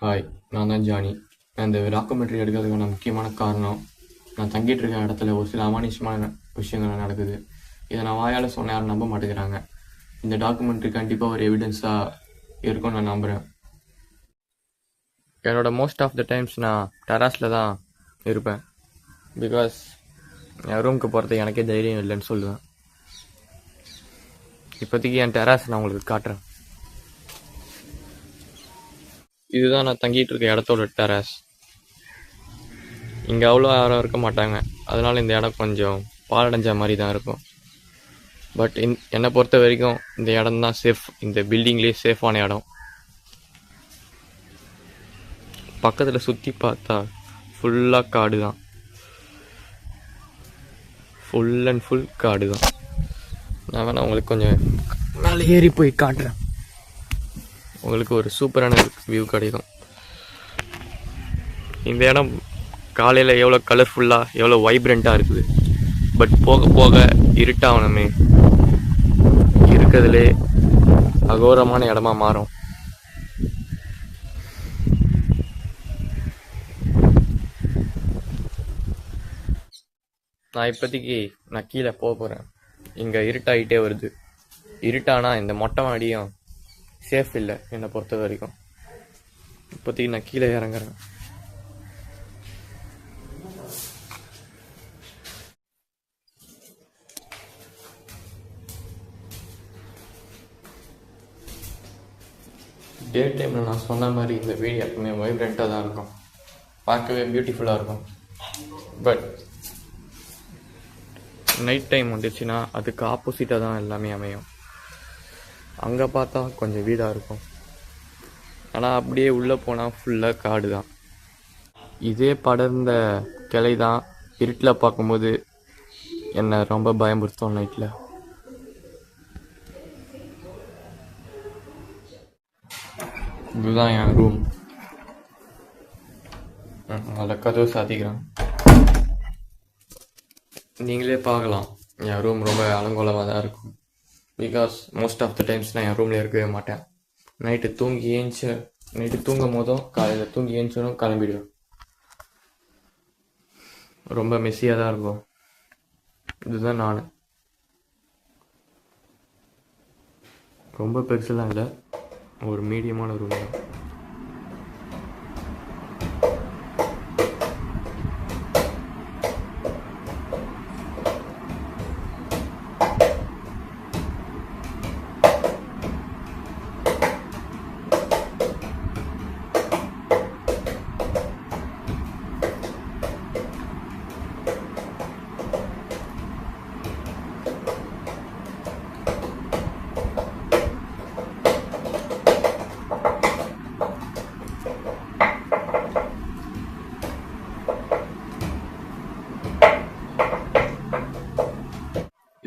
Hi, நான் தான் Johnny. நான் இந்த டாக்குமெண்ட்ரி எடுக்கிறதுக்கான முக்கியமான காரணம், நான் தங்கிட்டு இருக்க இடத்துல ஒரு சில அமானுஷ்யமான விஷயங்கள் நடக்குது. இதை நான் வாயால் சொன்ன யாரும் நம்ப மாட்டேங்கிறாங்க. இந்த டாக்குமெண்ட்ரி கண்டிப்பாக ஒரு எவிடன்ஸாக இருக்கும்னு நான் நம்புகிறேன். என்னோட மோஸ்ட் ஆஃப் த டைம்ஸ் நான் டெராஸில் தான் இருப்பேன். பிகாஸ் என் ரூமுக்கு போகிறது எனக்கே தைரியம் இல்லைன்னு சொல்லுவேன். இப்போதைக்கு என் டெராஸ் நான் உங்களுக்கு காட்டுறேன். இதுதான் நான் தங்கிட்டு இருக்க இடத்தோட டெராஸ். இங்கே அவ்வளோ யாரும் இருக்க மாட்டாங்க, அதனால இந்த இடம் கொஞ்சம் பாழடைஞ்ச மாதிரி தான் இருக்கும். பட் என்னை பொறுத்த வரைக்கும் இந்த இடம் தான் சேஃப். இந்த பில்டிங்லேயே சேஃபான இடம். பக்கத்தில் சுற்றி பார்த்தா ஃபுல்லாக காடு தான். ஃபுல் அண்ட் ஃபுல் காடு தான். நான் வேணா உங்களுக்கு கொஞ்சம் மேலே ஏறி போய் காட்டுறேன். உங்களுக்கு ஒரு சூப்பரான வியூ கிடைக்கும். இந்த இடம் காலையில் எவ்வளோ கலர்ஃபுல்லாக எவ்வளோ வைப்ரண்ட்டாக இருக்குது. பட் போக போக இருட்டாகணுமே இருக்கிறதுலே அகோரமான இடமா மாறும். நான் இப்போதைக்கு கீழே போக போகிறேன். இங்கே இருட்டாகிட்டே வருது. இருட்டானா இந்த மொட்டை மாடியும் சேஃப் இல்லை என்னை பொறுத்த வரைக்கும். இப்போதைக்கு நான் கீழே இறங்குறேன். டே டைமில் நான் சொன்ன மாதிரி இந்த வீடு எப்பவுமே வைப்ரண்ட்டாக தான் இருக்கும், பார்க்கவே பியூட்டிஃபுல்லாக இருக்கும். பட் நைட் டைம் வந்துச்சுன்னா அதுக்கு ஆப்போசிட்டாக தான் எல்லாமே அமையும். அங்கே பார்த்தா கொஞ்சம் வீடாக இருக்கும், ஆனால் அப்படியே உள்ளே போனால் ஃபுல்லாக காடு தான். இதே படர்ந்த கிளை தான் இருட்டில் பார்க்கும்போது என்னை ரொம்ப பயமுறுத்தும் நைட்டில். இதுதான் என் ரூம். அதில் கதவு சாத்திக்கிறேன். நீங்களே பார்க்கலாம், என் ரூம் ரொம்ப அலங்கோலமாக தான் இருக்கும். Because most of the times நான் என் ரூமில் இருக்கவே மாட்டேன். நைட்டு தூங்கும் போதும் காலையில் தூங்கி ஏஞ்சிடும் கிளம்பிடுவேன். ரொம்ப மெஸ்ஸியாக தான் இருக்கும். இதுதான் நான். ரொம்ப பெருசுலாம் இல்லை, ஒரு மீடியமான ரூம் தான்.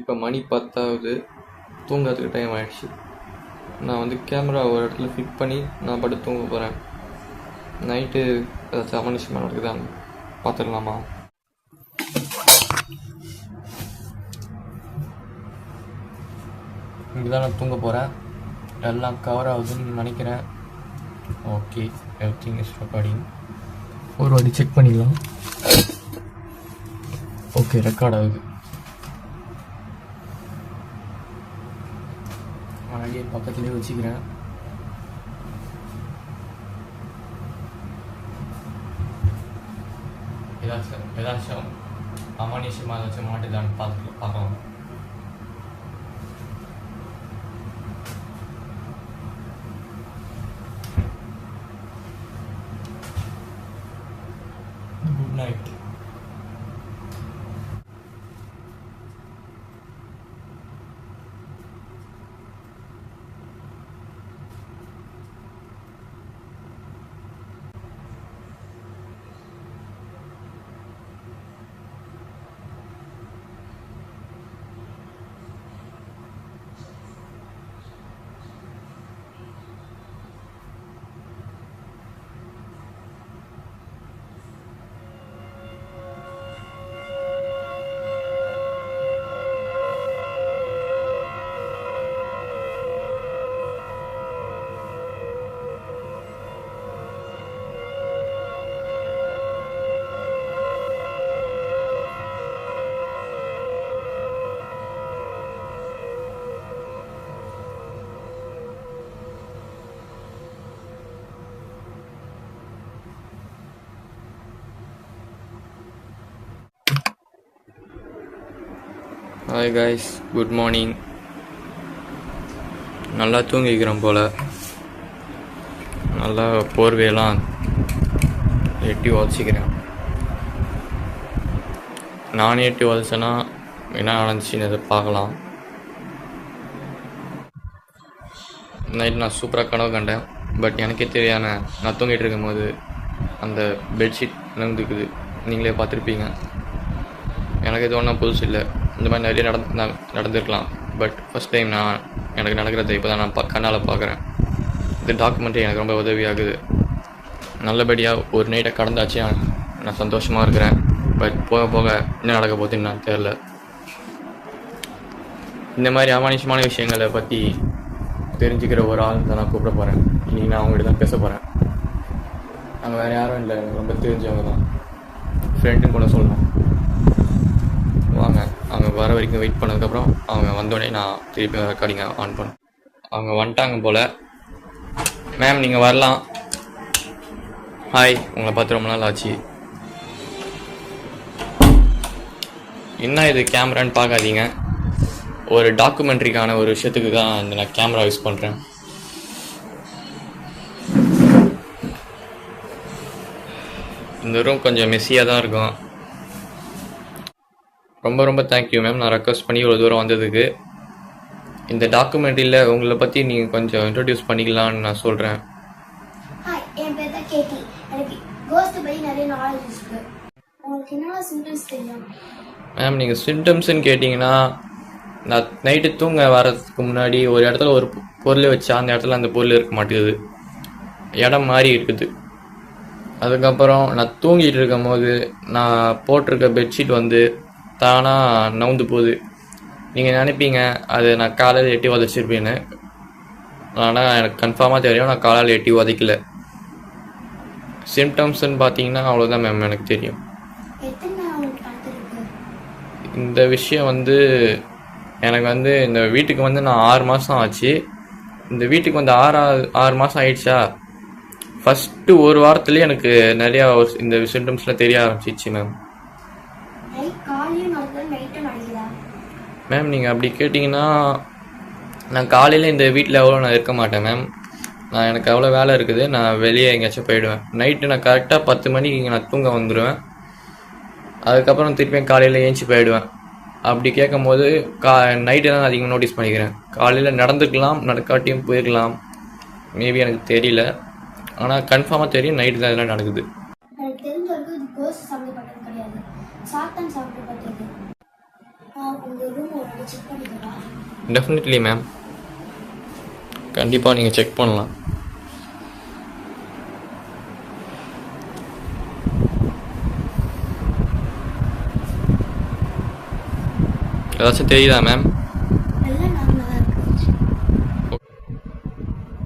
இப்போ மணி 10 தூங்கிறதுக்கு டைம் ஆகிடுச்சு. நான் கேமரா ஒரு இடத்துல ஃபிட் பண்ணி நான் படுத்து தூங்க போகிறேன். நைட்டு ஏதாச்சும் அமனிஷமாக நடக்குதான்னு பார்த்துடலாமா? இங்கே தான் நான் தூங்க போகிறேன். எல்லாம் கவர் ஆகுதுன்னு நினைக்கிறேன். Okay, everything is recording. ஒரு வாட்டி செக் பண்ணிக்கலாம். ஓகே, ரெக்கார்ட் ஆகுது. வண்டியை பக்கத்துலேயே வச்சுக்கிறேன். ஏதாச்சும் அமானுஷ்யமாக ஏதாச்சும் மாட்டுதான்னு பார்க்கலாம். Good night. Hi guys, good morning. நல்லா தூங்கிக்கிறேன் போல். நல்லா போர்வையெல்லாம் எட்டி உதச்சிக்கிறேன். நானே எட்டி உதச்சேன்னா என்ன நடந்துச்சுன்னு அதை பார்க்கலாம். நைட் நான் சூப்பராக கனவு கண்டேன். பட் எனக்கே தெரியாம நான் தூங்கிட்டு இருக்கும் போது அந்த பெட்ஷீட் நடந்துக்குது. நீங்களே பார்த்துருப்பீங்க. எனக்கு இது ஒன்றும் புதுசு இல்லை. இந்த மாதிரி நிறைய நடந்திருக்கலாம். பட் ஃபஸ்ட் டைம் எனக்கு நடக்கிறத இப்போ தான் நான் கண்ணால் பார்க்குறேன். இந்த டாக்குமெண்ட்ரி எனக்கு ரொம்ப உதவியாகுது. நல்லபடியாக ஒரு நைட்டை கடந்தாச்சு. நான் சந்தோஷமாக இருக்கிறேன். பட் போக போக என்ன நடக்க போகுதுன்னு நான் தெரில. இந்த மாதிரி அமானுஷமான விஷயங்களை பற்றி தெரிஞ்சுக்கிற ஒரு ஆள் தான் நான் கூப்பிட போகிறேன். இன்றைக்கி நான் அவங்ககிட்ட தான் பேச போகிறேன். அங்கே வேறு யாரும் இல்லை, எனக்கு ரொம்ப தெரிஞ்சவங்க தான். ஃப்ரெண்டுன்னு கூட சொல்லலாம். வாங்க, அவங்க வர வரைக்கும் வெயிட் பண்ணதுக்கப்புறம் அவங்க வந்தோடனே நான் திருப்பி ரெக்கார்டிங்கை ஆன் பண்ணேன். அவங்க வந்துட்டாங்க போல். மேம் நீங்கள் வரலாம். ஹாய், உங்களை பார்த்து ரொம்ப நாள் ஆச்சு. என்ன இது கேமரான்னு பார்க்காதீங்க. ஒரு டாக்குமெண்ட்ரிக்கான ஒரு விஷயத்துக்கு தான் நான் கேமரா யூஸ் பண்ணுறேன். இந்த ரூம் கொஞ்சம் மெஸ்ஸியாக தான் இருக்கும். ரொம்ப ரொம்ப தேங்க்யூ மேம், நான் ரெக்வஸ்ட் பண்ணி இவ்வளோ தூரம் வந்ததுக்கு. இந்த டாக்குமெண்ட்ரியில் உங்களை பற்றி நீங்கள் கொஞ்சம் இன்ட்ரடியூஸ் பண்ணிக்கலான்னு நான் சொல்கிறேன். ஹாய், என் பேர் தான் கேட்டி. எனக்கு கோஸ்ட் பற்றி நிறைய நாலேஜ் இருக்குது. உங்களுக்கு என்னென்ன சிம்டம்ஸ் தெரியும்? மேம், நீங்கள் சிம்டம்ஸ்ன்னு கேட்டிங்கன்னா, நான் நைட்டு தூங்க வர்றதுக்கு முன்னாடி ஒரு இடத்துல ஒரு பொருள் வச்சா அந்த இடத்துல அந்த பொருள் இருக்க மாட்டேங்குது. இடம் மாறி இருக்குது. அதுக்கப்புறம் நான் தூங்கிட்டு இருக்கும் போது நான் போட்டிருக்க பெட்ஷீட் வந்து தானாக நவுந்து போகுது. நீங்கள் நினைப்பீங்க அது நான் காலையில் எட்டி உதச்சிருப்பேன்னு. ஆனால் எனக்கு கன்ஃபார்மாக தெரியும் நான் காலையில் எட்டி உதைக்கல. சிம்டம்ஸ்ன்னு பார்த்தீங்கன்னா அவ்வளோதான் மேம் எனக்கு தெரியும். இந்த விஷயம் வந்து எனக்கு வந்து இந்த வீட்டுக்கு வந்து நான் 6 மாதம் ஆச்சு. இந்த வீட்டுக்கு வந்து 6 மாதம் ஆயிடுச்சா. ஃபஸ்ட்டு ஒரு வாரத்துலேயே எனக்கு நிறையா இந்த சிம்டம்ஸ்லாம் தெரிய ஆரம்பிச்சிச்சு மேம். மேம் நீங்கள் அப்படி கேட்டிங்கன்னா, நான் காலையில் இந்த வீட்டில் நான் இருக்க மாட்டேன் மேம். எனக்கு அவ்வளோ வேலை இருக்குது. நான் வெளியே எங்கேயாச்சும் போயிடுவேன். நைட்டு நான் கரெக்டாக 10 மணிக்கு இங்கே நான் தூங்க வந்துடுவேன். அதுக்கப்புறம் திருப்பியும் காலையில் ஏஞ்சி போயிடுவேன். அப்படி கேட்கும் போது நைட்டு தான் அதிகமாக நோட்டீஸ் பண்ணிக்கிறேன். காலையில் நடந்துக்கலாம், நடக்காட்டியும் போயிருக்கலாம். மேபி எனக்கு தெரியல. ஆனால் கன்ஃபார்மாக தெரியும் நைட்டு தான் இதெல்லாம் நடக்குது. டெஃபினெட்லி மேம், கண்டிப்பாக நீங்கள் செக் பண்ணலாம். ஏதாச்சும் தெரியுதா மேம்?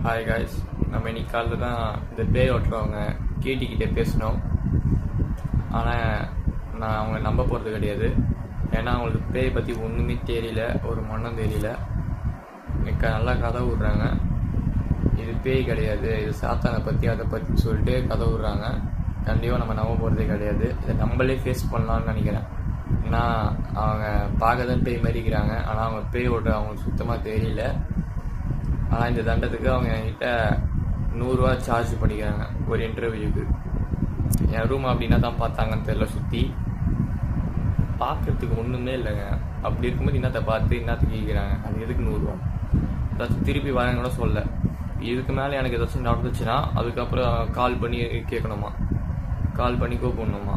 ஹாய் காய்ஸ், நம்ம இன்னைக்கு காலையில் தான் இந்த பேய் ஓட்டுறவங்க கேட்டிக்கிட்டே பேசினோம். ஆனால் நான் அவங்கள நம்ப போகிறது கிடையாது. ஏன்னா அவங்களுக்கு பேய் பற்றி ஒன்றுமே தெரியல, ஒரு மண்ணும் தெரியல. நல்லா கதை விட்றாங்க. இது பேய் கிடையாது, இது சாத்தானை பற்றி அதை பற்றி சொல்லிட்டு கதை விட்றாங்க. கண்டிப்பாக நம்ம நம்ப போகிறதே கிடையாது. இதை நம்மளே ஃபேஸ் பண்ணலான்னு நினைக்கிறேன். ஏன்னா அவங்க பார்க்க தான் பேய் மறிக்கிறாங்க. ஆனால் அவங்க பேய் ஓட்டுற அவங்களுக்கு சுத்தமாக தெரியல. ஆனால் இந்த தண்டத்துக்கு அவங்க என்கிட்ட 100 ரூபா சார்ஜ் பண்ணிக்கிறாங்க ஒரு இன்டர்வியூக்கு. என் ரூம் அப்படின்னா தான் பார்த்தாங்கன்னு தெரியல. சுற்றி பார்க்கறதுக்கு ஒன்றுமே இல்லைங்க. அப்படி இருக்கும்போது இன்னத்தை பார்த்து இன்னத்துக்கு கேட்குறாங்க. அது எதுக்கு 100 ரூபா? ஏதாச்சும் திருப்பி வரேன்னு கூட சொல்ல. இதுக்கு மேலே எனக்கு ஏதாச்சும் நடந்துச்சுன்னா அதுக்கப்புறம் கால் பண்ணி கேட்கணுமா, கால் பண்ணி கூப்பிடணுமா?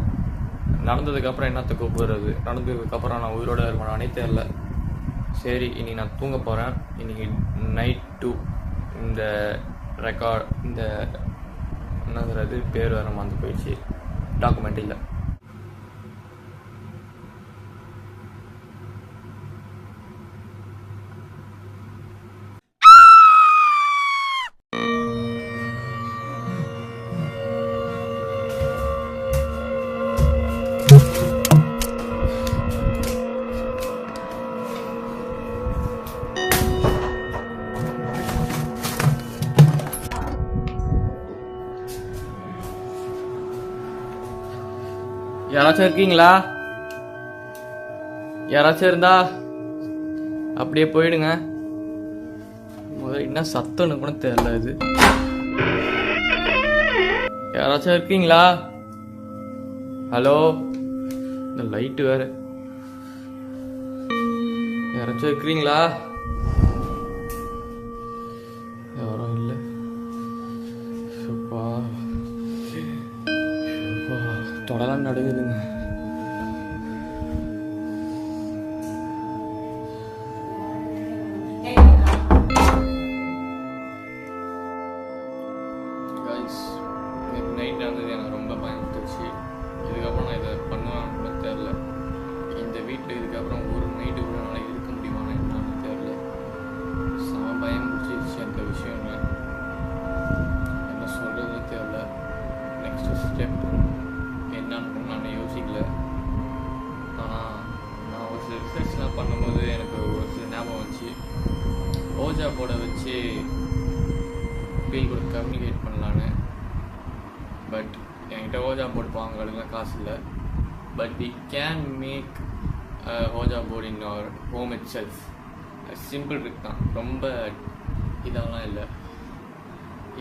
நடந்ததுக்கப்புறம் என்னத்தை கூப்பிடுறது? நடந்ததுக்கப்புறம் நான் உயிரோட இருக்கணும் நானே தெரில. சரி, இனி நான் தூங்க போகிறேன். இன்றைக்கி நைட் 2 இந்த ரெக்கார்ட் இந்த என்ன சொல்கிறது பேர் வர மறந்து போயிடுச்சு டாக்குமெண்ட்ரியில். யாராச்சும் இருக்கீங்களா? யாராச்சும் இருந்தா அப்படியே போயிடுங்க. முதல்ல என்ன சத்தம்னு கூட தெரியல. இது யாராச்சும் இருக்கீங்களா? ஹலோ, இந்த லைட்டு வேற. யாராச்சும் இருக்கிறீங்களா? யாரும் இல்லை. தொடலாம் நடுங்குதுங்க. நைட் நடந்தது எனக்கு ரொம்ப பயந்துச்சு. இதுக்கப்புறம் நான் இதை பண்ணுவேன்னு கூட தெரில. இந்த வீட்டில் இதுக்கப்புறம் ஒரு நைட்டு கூட என்னால் இருக்க முடியுமான்னு என்னன்னு தெரில. செம பயம் பிடிச்சிருச்சு அந்த விஷயங்க. என்ன சொல்கிறதுன்னு தெரில. நெக்ஸ்ட் ஸ்டெப் என்னன்னு நான் யோசிக்கல. ஆனால் நான் ஒரு சில ரிசர்ச்லாம் பண்ணும்போது எனக்கு ஒரு சில ஞாபகம் வச்சு ஓஜா போர்டை வச்சு ஃபீல் கூட கம்யூனிகேட் பண்ணலான்னு. பட் என்கிட்ட ஓஜா போர்டு வாங்குறதுலாம் காசு இல்லை. But we can make ouija board in our home itself. Simple இருக்கு தான், ரொம்ப இதெல்லாம் இல்லை.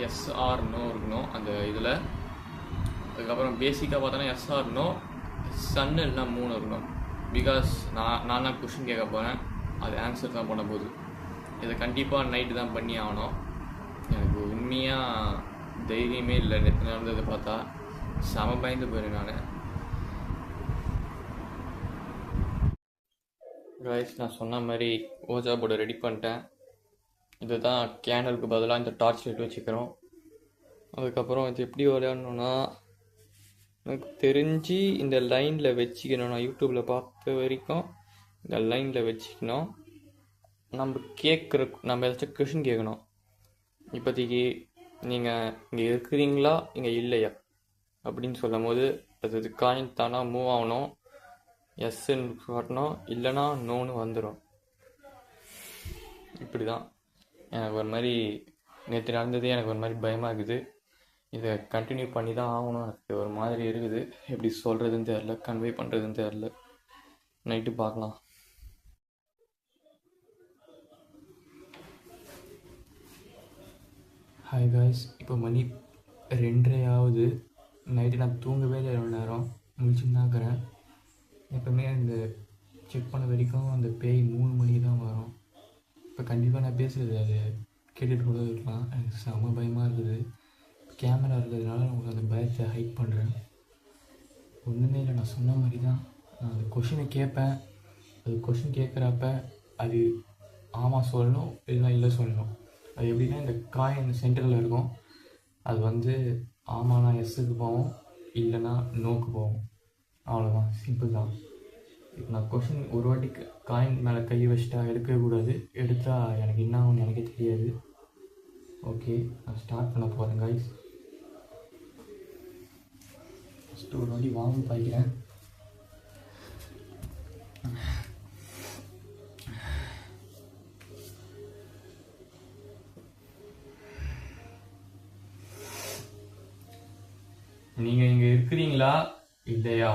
எஸ் ஆர் நோ இருக்கணும் அந்த இதில். அதுக்கப்புறம் பேசிக்காக பார்த்தோன்னா எஸ் ஆர் நோ, சன்னு இல்லைனா 3 இருக்கணும். பிகாஸ் நான் தான் கொஷின் கேட்க போகிறேன், அது ஆன்சர் தான் பண்ண போகுது. இதை கண்டிப்பாக நைட்டு தான் பண்ணி ஆகணும். எனக்கு உண்மையாக தைரியமே இல்லை. நேற்று நடந்ததை பார்த்தா செம பயந்து போயிடுறேன் நான். கைஸ், நான் சொன்ன மாதிரி ஓஜா போர்டை ரெடி பண்ணிட்டேன். இதுதான் கேண்டலுக்கு பதிலாக இந்த டார்ச் லைட் வச்சுக்கிறோம். அதுக்கப்புறம் இது எப்படி விளையாடணுன்னா, எனக்கு தெரிஞ்சு இந்த லைனில் வச்சுக்கணும். நான் யூடியூப்பில் பார்த்த வரைக்கும் இந்த லைனில் வச்சுக்கணும். நம்ம ஏதாச்சும் கொஷின் கேட்கணும். இப்போதைக்கு நீங்கள் இங்கே இருக்கிறீங்களா இங்கே இல்லையா அப்படின்னு சொல்லும் போது அது காயின் தானா மூவ் ஆகணும். எஸ்ன்னு காட்டணும், இல்லைனா நோன்னு வந்துடும். இப்படி தான். எனக்கு ஒரு மாதிரி நேற்று நடந்ததே எனக்கு ஒரு மாதிரி பயமாக இருக்குது. இதை கண்டினியூ பண்ணி தான் ஆகணும். எனக்கு ஒரு மாதிரி இருக்குது. எப்படி சொல்கிறதுன்னு தெரில, கன்வே பண்ணுறதுன்னு தெரில. நைட்டு பார்க்கலாம். ஹாய் காய்ஸ், இப்போ மணி 2:30 ஆகுது. நைட்டு நான் தூங்கவே இல்லை. எவ்வளோ நேரம் முடிச்சுன்னு தான் இருக்கிறேன். எப்போவுமே இந்த செக் பண்ண வரைக்கும் அந்த பேய் 3 மணிக்கு தான் வரும். இப்போ கண்டிப்பாக நான் பேசுகிறது அது கேட்டுட்டு கூட இருக்கலாம். எனக்கு செம பயமாக இருக்குது. கேமரா இருக்கிறதுனால நான் உங்களுக்கு அந்த பயத்தை ஹைட் பண்ணுறேன். ஒன்றுமே இல்லை, நான் சொன்ன மாதிரி தான். நான் அந்த கொஷினை கேட்பேன். அது கொஷின் கேட்குறப்ப அது ஆமாம் சொல்லணும், இல்லைனா இல்லை சொல்லணும். அது எப்படின்னா, இந்த காயின் சென்டரில் இருக்கும். அது வந்து ஆமானா எஸ்ஸுக்கு போகும், இல்லைனா நோக்கு போகும். அவ்வளோதான், சிம்பிள் தான். இப்போ நான் கொஷின் ஒரு வாட்டி காயின் மேலே கை வச்சிட்டா எடுக்கவே கூடாது. எடுத்தால் எனக்கு என்ன ஆகும்னு எனக்கே தெரியாது. ஓகே, நான் ஸ்டார்ட் பண்ண போகிறேன் கைஸ். ஃபஸ்ட்டு ஒரு வாட்டி வாங்கி பார்க்கிறேன். நீங்கள் இங்கே இருக்கிறீங்களா இல்லையா?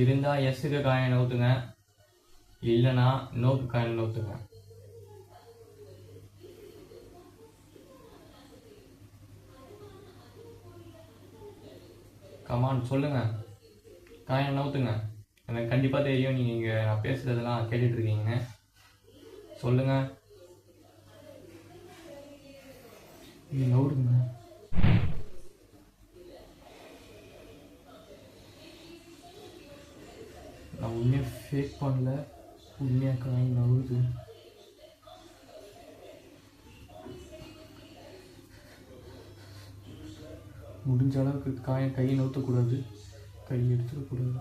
இருந்தால் எஸ்ஸுக்கு காயின் நவுத்துங்க, இல்லைனா நோக்கு காயின் நவுத்துங்க. கமான் சொல்லுங்கள், காயின் நவுத்துங்க. எனக்கு கண்டிப்பாக தெரியும் நீங்கள் இங்கே நான் பேசுகிறதெல்லாம் கேட்டுட்ருக்கீங்க. சொல்லுங்கள், நீங்கள் நவுடுங்க. நான் உண்மையாக ஃபேக் பண்ணல, உண்மையாக காயின் நவுடுது. முடிஞ்ச அளவுக்கு காயின் கையை நவுத்தக்கூடாது, கை எடுத்துடக்கூடாது.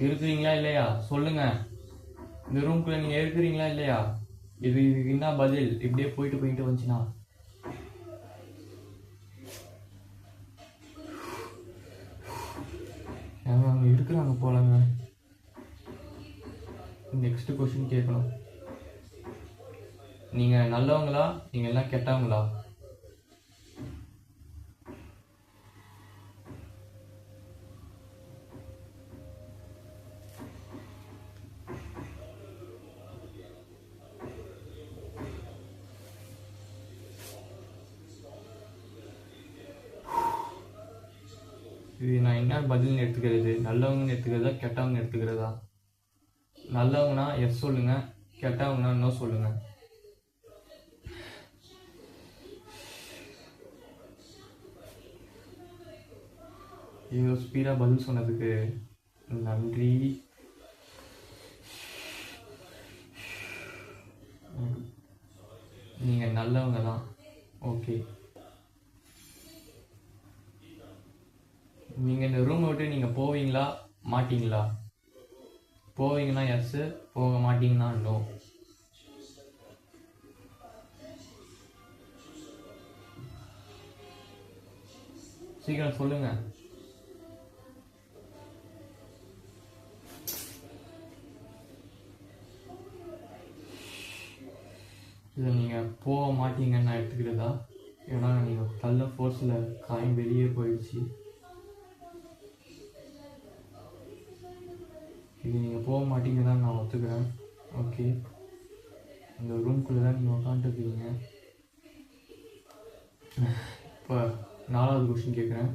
இருக்கிறீங்களா இல்லையா சொல்லுங்க. இந்த ரூம்குள்ள நீங்கள் இருக்கிறீங்களா இல்லையா? இதுக்கு என்ன பதில்? இப்படியே போயிட்டு வந்துச்சுன்னா அங்கே இருக்கிறாங்க போலங்க. நெக்ஸ்ட் கொஸ்டின் கேட்கணும். நீங்கள் நல்லவங்களா, நீங்கள் எல்லாம் கெட்டவங்களா? இது நான் என்ன பதில்னு எடுத்துக்கிறது? நல்லவங்கன்னு எடுத்துக்கிறதா கெட்டவங்கன்னு எடுத்துக்கிறதா? நல்லவங்கன்னா எஸ் சொல்லுங்கள், கெட்டவங்கன்னா நோ சொல்லுங்கள். இவ்வளோ ஸ்பீடாக பதில் சொன்னதுக்கு நன்றி. நீங்கள் நல்லவங்க தான். ஓகே, நீங்கள் இந்த ரூமை விட்டு நீங்கள் போவீங்களா மாட்டீங்களா? போவீங்கன்னா எஸ், போக மாட்டீங்கன்னா நோ. சீக்கிரம் சொல்லுங்க. இதை நீங்கள் போக மாட்டீங்கன்னு நான் எடுத்துக்கிறதா? ஏன்னா நீங்கள் தள்ள ஃபோர்ஸில் காயம் வெளியே போயிடுச்சு. இது நீங்கள் போக மாட்டீங்க தான் நான் ஒத்துக்கிறேன். ஓகே, இந்த ரூம்குள்ளே தான் நீங்கள் உட்காந்துருக்கீங்க. இப்போ 4வது கொஷின் கேட்குறேன்.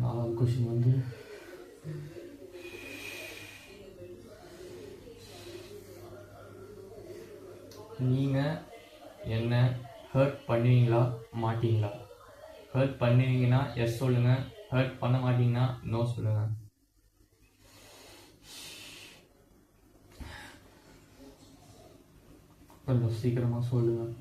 4வது கொஷின் வந்து நீங்கள் என்ன ஹர்ட் பண்ணுவீங்களா மாட்டீங்களா? ஹர்ட் பண்ணுவீங்கன்னா எஸ் சொல்லுங்கள், ஹர்ட் பண்ண மாட்டீங்கன்னா நோ சொல்லுங்கள். கொஞ்சம் சீக்கிரமாக சொல்லுங்கள்.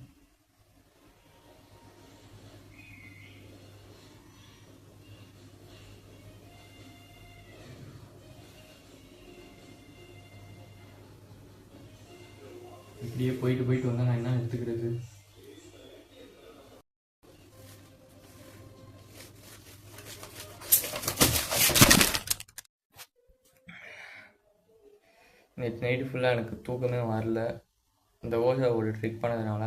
இப்படியே போயிட்டு வந்தால் நான் என்ன எடுத்துக்கிறது? நேற்று நைட்டு ஃபுல்லாக எனக்கு தூக்கமே வரல. இந்த ஓஜாவோட ட்ரிக் பண்ணதுனால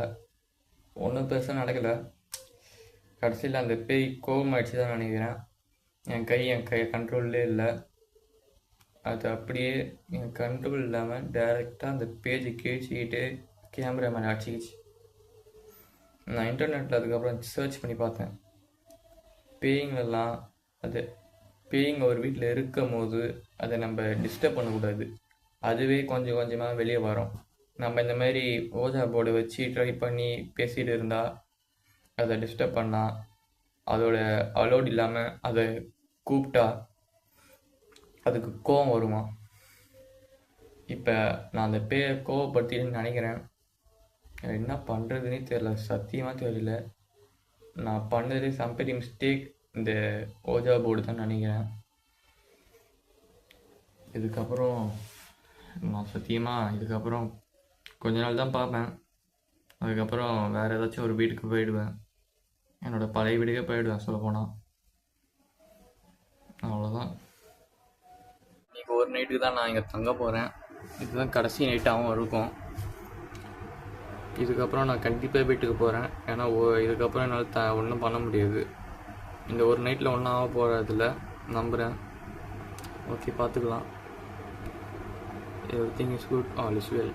ஒன்றும் பெருசாக நடக்கலை. கடைசியில் அந்த பேய் கோபமாகிடுச்சு தான் நினைக்கிறேன். என் கை கண்ட்ரோல்லே இல்லை. அது அப்படியே என் கண்ட்ரோல் இல்லாமல் டைரெக்டாக அந்த பேஜை கிழிச்சிக்கிட்டு கேமரா மேலே அடிச்சிக்கிச்சு. நான் இன்டர்நெட்டில் அதுக்கப்புறம் சர்ச் பண்ணி பார்த்தேன். பேய்ங்களெல்லாம் பேய்ங்க ஒரு வீட்டில் இருக்கும் போது அதை நம்ம டிஸ்டர்ப் பண்ணக்கூடாது. அதுவே கொஞ்சம் கொஞ்சமாக வெளியே வரும். நம்ம இந்த மாதிரி ஓஜா போர்டை வச்சு ட்ரை பண்ணி பேசிகிட்டு இருந்தால் அதை டிஸ்டர்ப் பண்ணால் அதோட அலோட் இல்லாமல் அதை கூப்பிட்டா அதுக்கு கோவம் வருமா. இப்போ நான் அந்த பேயை கோவப்படுத்தின்னு நினைக்கிறேன். என்ன பண்ணுறதுன்னே தெரியல, சத்தியமாக தெரியல. நான் பண்ணது சம்பெரி மிஸ்டேக் இந்த ஓஜா போர்டு தான் நினைக்கிறேன். இதுக்கப்புறம் நான் சத்தியமாக இதுக்கப்புறம் கொஞ்ச நாள் தான் பார்ப்பேன். அதுக்கப்புறம் வேறு ஏதாச்சும் ஒரு வீட்டுக்கு போயிடுவேன். என்னோடய பழைய வீட்டுக்கே போயிடுவேன் சொல்லப்போனால். அவ்வளோதான். இப்போ ஒரு நைட்டுக்கு தான் நான் இங்கே தங்க போகிறேன். இதுதான் கடைசி நைட்டாகவும் இருக்கும். இதுக்கப்புறம் நான் கண்டிப்பாக வீட்டுக்கு போகிறேன். ஏன்னா இதுக்கப்புறம் என்னால் ஒன்றும் பண்ண முடியாது. இந்த ஒரு நைட்டில் ஒன்றும் ஆக போகிறதில்ல நம்புகிறேன். ஓகே, பார்த்துக்கலாம். Everything is good, all is well.